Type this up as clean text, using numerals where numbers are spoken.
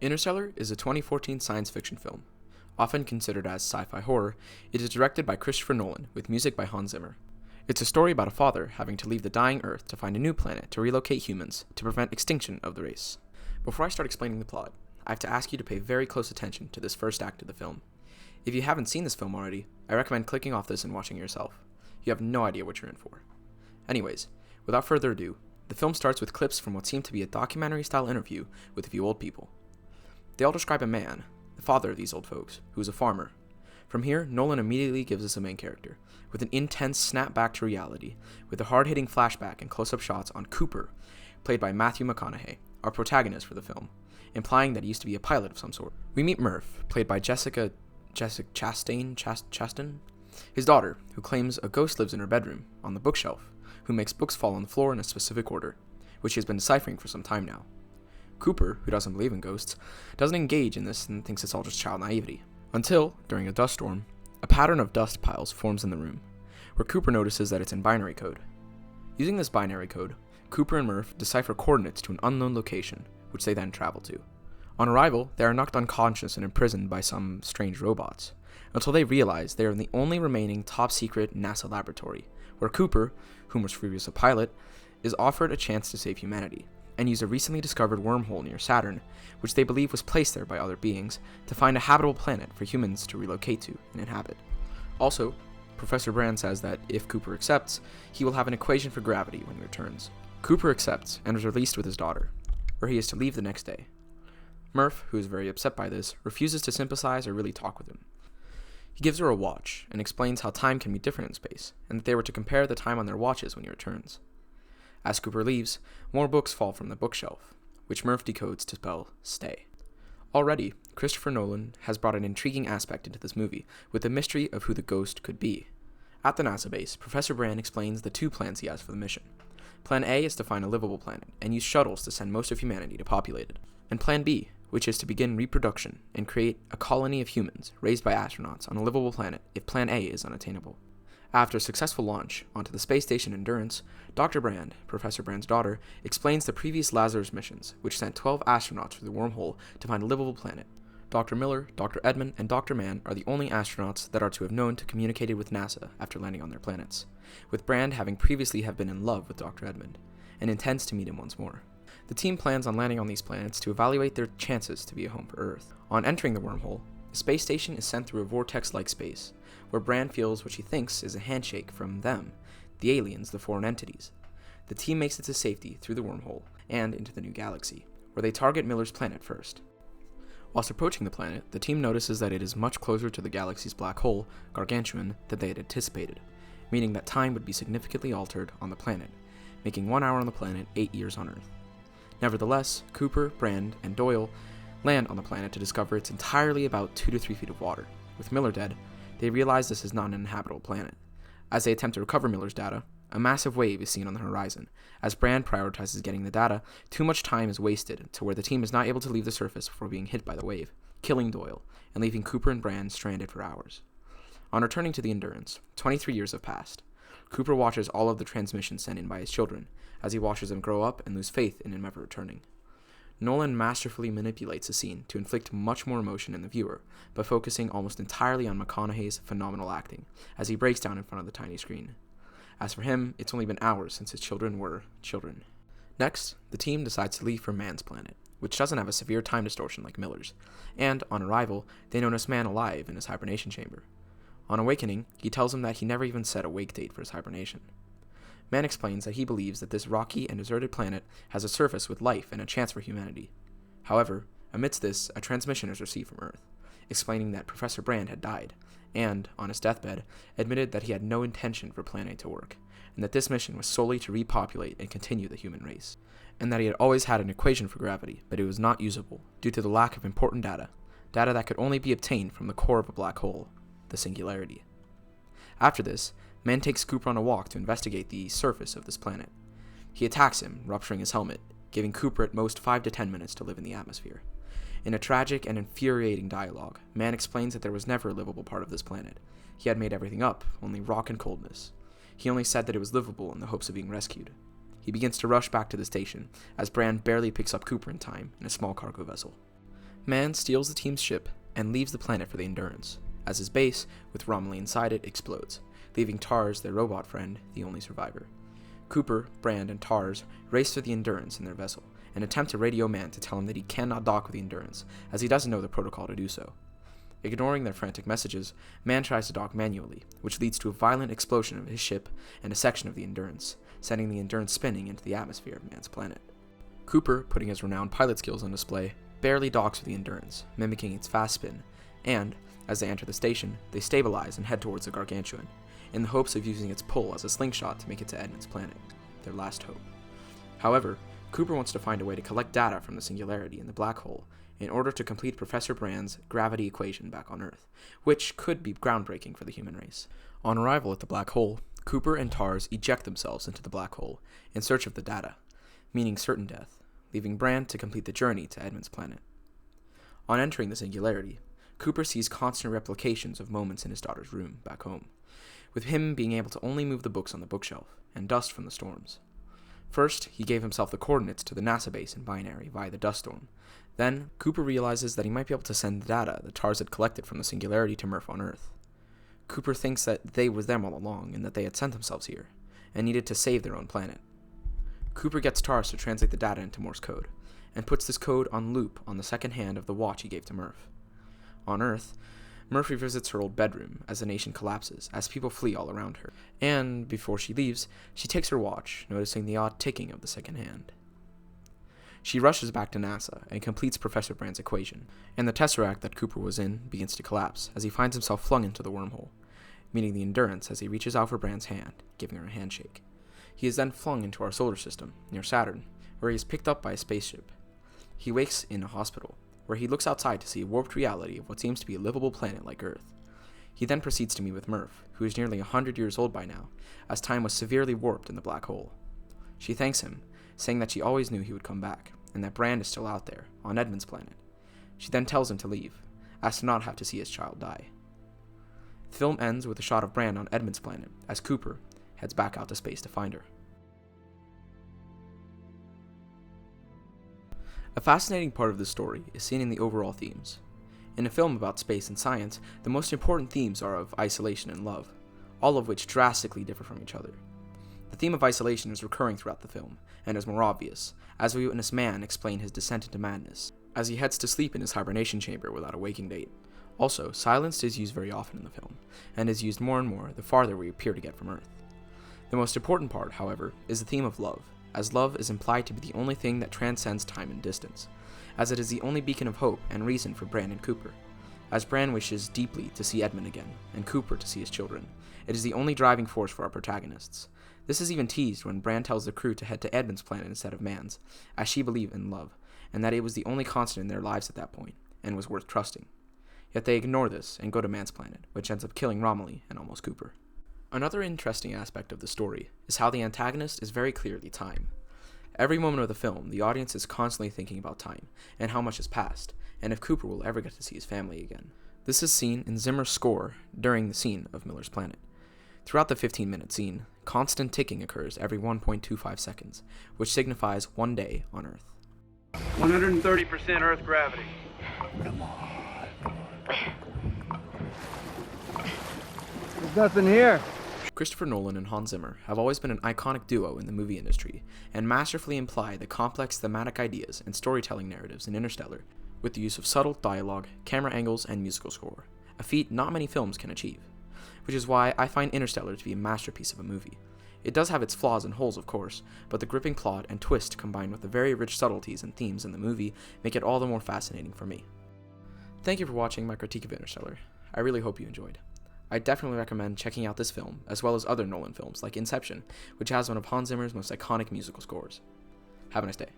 Interstellar is a 2014 science fiction film. Often considered as sci-fi horror, it is directed by Christopher Nolan with music by Hans Zimmer. It's a story about a father having to leave the dying Earth to find a new planet to relocate humans to prevent extinction of the race. Before I start explaining the plot, I have to ask you to pay very close attention to this first act of the film. If you haven't seen this film already, I recommend clicking off this and watching it yourself. You have no idea what you're in for. Anyways, without further ado, the film starts with clips from what seemed to be a documentary-style interview with a few old people. They all describe a man, the father of these old folks, who is a farmer. From here, Nolan immediately gives us a main character, with an intense snap back to reality, with a hard-hitting flashback and close-up shots on Cooper, played by Matthew McConaughey, our protagonist for the film, implying that he used to be a pilot of some sort. We meet Murph, played by Jessica Chastain, his daughter, who claims a ghost lives in her bedroom, on the bookshelf, who makes books fall on the floor in a specific order, which she has been deciphering for some time now. Cooper, who doesn't believe in ghosts, doesn't engage in this and thinks it's all just child naivety. Until, during a dust storm, a pattern of dust piles forms in the room, where Cooper notices that it's in binary code. Using this binary code, Cooper and Murph decipher coordinates to an unknown location, which they then travel to. On arrival, they are knocked unconscious and imprisoned by some strange robots, until they realize they are in the only remaining top-secret NASA laboratory, where Cooper, whom was previously a pilot, is offered a chance to save humanity, and use a recently discovered wormhole near Saturn, which they believe was placed there by other beings, to find a habitable planet for humans to relocate to and inhabit. Also, Professor Brand says that if Cooper accepts, he will have an equation for gravity when he returns. Cooper accepts and is released with his daughter, where he is to leave the next day. Murph, who is very upset by this, refuses to sympathize or really talk with him. He gives her a watch and explains how time can be different in space, and that they were to compare the time on their watches when he returns. As Cooper leaves, more books fall from the bookshelf, which Murph decodes to spell stay. Already, Christopher Nolan has brought an intriguing aspect into this movie, with the mystery of who the ghost could be. At the NASA base, Professor Brand explains the two plans he has for the mission. Plan A is to find a livable planet, and use shuttles to send most of humanity to populate it. And Plan B, which is to begin reproduction and create a colony of humans raised by astronauts on a livable planet if Plan A is unattainable. After a successful launch onto the space station Endurance, Dr. Brand, Professor Brand's daughter, explains the previous Lazarus missions, which sent 12 astronauts through the wormhole to find a livable planet. Dr. Miller, Dr. Edmund, and Dr. Mann are the only astronauts that are to have known to communicated with NASA after landing on their planets, with Brand having previously have been in love with Dr. Edmund, and intends to meet him once more. The team plans on landing on these planets to evaluate their chances to be a home for Earth. On entering the wormhole, the space station is sent through a vortex-like space, where Brand feels what she thinks is a handshake from them, the aliens, the foreign entities. The team makes it to safety through the wormhole and into the new galaxy, where they target Miller's planet first. Whilst approaching the planet, the team notices that it is much closer to the galaxy's black hole, Gargantuan, than they had anticipated, meaning that time would be significantly altered on the planet, making 1 hour on the planet 8 years on Earth. Nevertheless, Cooper, Brand, and Doyle land on the planet to discover it's entirely about 2 to 3 feet of water. With Miller dead, they realize this is not an inhabitable planet. As they attempt to recover Miller's data, a massive wave is seen on the horizon. As Brand prioritizes getting the data, too much time is wasted to where the team is not able to leave the surface before being hit by the wave, killing Doyle, and leaving Cooper and Brand stranded for hours. On returning to the Endurance, 23 years have passed. Cooper watches all of the transmissions sent in by his children, as he watches them grow up and lose faith in him ever returning. Nolan masterfully manipulates the scene to inflict much more emotion in the viewer, by focusing almost entirely on McConaughey's phenomenal acting, as he breaks down in front of the tiny screen. As for him, it's only been hours since his children were children. Next, the team decides to leave for Mann's planet, which doesn't have a severe time distortion like Miller's, and, on arrival, they notice Mann alive in his hibernation chamber. On awakening, he tells them that he never even set a wake date for his hibernation. Mann explains that he believes that this rocky and deserted planet has a surface with life and a chance for humanity. However, amidst this, a transmission is received from Earth, explaining that Professor Brand had died, and, on his deathbed, admitted that he had no intention for Plan A to work, and that this mission was solely to repopulate and continue the human race, and that he had always had an equation for gravity, but it was not usable due to the lack of important data that could only be obtained from the core of a black hole, the singularity. After this, Mann takes Cooper on a walk to investigate the surface of this planet. He attacks him, rupturing his helmet, giving Cooper at most 5 to 10 minutes to live in the atmosphere. In a tragic and infuriating dialogue, Mann explains that there was never a livable part of this planet. He had made everything up, only rock and coldness. He only said that it was livable in the hopes of being rescued. He begins to rush back to the station, as Brand barely picks up Cooper in time in a small cargo vessel. Man steals the team's ship and leaves the planet for the Endurance, as his base, with Romilly inside it, explodes, leaving Tars, their robot friend, the only survivor. Cooper, Brand, and Tars race to the Endurance in their vessel and attempt to radio Man to tell him that he cannot dock with the Endurance, as he doesn't know the protocol to do so. Ignoring their frantic messages, Man tries to dock manually, which leads to a violent explosion of his ship and a section of the Endurance, sending the Endurance spinning into the atmosphere of Man's planet. Cooper, putting his renowned pilot skills on display, barely docks with the Endurance, mimicking its fast spin, and, as they enter the station, they stabilize and head towards the Gargantuan, in the hopes of using its pull as a slingshot to make it to Edmund's planet, their last hope. However, Cooper wants to find a way to collect data from the singularity in the black hole in order to complete Professor Brand's gravity equation back on Earth, which could be groundbreaking for the human race. On arrival at the black hole, Cooper and Tars eject themselves into the black hole in search of the data, meaning certain death, leaving Brand to complete the journey to Edmund's planet. On entering the singularity, Cooper sees constant replications of moments in his daughter's room back home, with him being able to only move the books on the bookshelf and dust from the storms. First, he gave himself the coordinates to the NASA base in binary via the dust storm. Then, Cooper realizes that he might be able to send the data that Tars had collected from the singularity to Murph on Earth. Cooper thinks that they were them all along and that they had sent themselves here, and needed to save their own planet. Cooper gets Tars to translate the data into Morse code, and puts this code on loop on the second hand of the watch he gave to Murph. On Earth, Murph revisits her old bedroom as the nation collapses, as people flee all around her, and, before she leaves, she takes her watch, noticing the odd ticking of the second hand. She rushes back to NASA and completes Professor Brand's equation, and the Tesseract that Cooper was in begins to collapse as he finds himself flung into the wormhole, meeting the Endurance as he reaches out for Brand's hand, giving her a handshake. He is then flung into our solar system, near Saturn, where he is picked up by a spaceship. He wakes in a hospital, where he looks outside to see a warped reality of what seems to be a livable planet like Earth. He then proceeds to meet with Murph, who is nearly 100 years old by now, as time was severely warped in the black hole. She thanks him, saying that she always knew he would come back, and that Brand is still out there, on Edmund's planet. She then tells him to leave, as to not have to see his child die. The film ends with a shot of Brand on Edmund's planet, as Cooper heads back out to space to find her. A fascinating part of this story is seen in the overall themes. In a film about space and science, the most important themes are of isolation and love, all of which drastically differ from each other. The theme of isolation is recurring throughout the film, and is more obvious, as we witness Man explain his descent into madness, as he heads to sleep in his hibernation chamber without a waking date. Also, silence is used very often in the film, and is used more and more the farther we appear to get from Earth. The most important part, however, is the theme of love, as love is implied to be the only thing that transcends time and distance, as it is the only beacon of hope and reason for Brand and Cooper. As Brand wishes deeply to see Edmund again, and Cooper to see his children, it is the only driving force for our protagonists. This is even teased when Brand tells the crew to head to Edmund's planet instead of Man's, as she believed in love, and that it was the only constant in their lives at that point, and was worth trusting. Yet they ignore this and go to Man's planet, which ends up killing Romilly and almost Cooper. Another interesting aspect of the story is how the antagonist is very clearly time. Every moment of the film, the audience is constantly thinking about time, and how much has passed, and if Cooper will ever get to see his family again. This is seen in Zimmer's score during the scene of Miller's planet. Throughout the 15-minute scene, constant ticking occurs every 1.25 seconds, which signifies 1 day on Earth. 130% Earth gravity. Come on. There's nothing here. Christopher Nolan and Hans Zimmer have always been an iconic duo in the movie industry, and masterfully imply the complex thematic ideas and storytelling narratives in Interstellar, with the use of subtle dialogue, camera angles, and musical score, a feat not many films can achieve. Which is why I find Interstellar to be a masterpiece of a movie. It does have its flaws and holes, of course, but the gripping plot and twist combined with the very rich subtleties and themes in the movie make it all the more fascinating for me. Thank you for watching my critique of Interstellar. I really hope you enjoyed. I definitely recommend checking out this film, as well as other Nolan films like Inception, which has one of Hans Zimmer's most iconic musical scores. Have a nice day.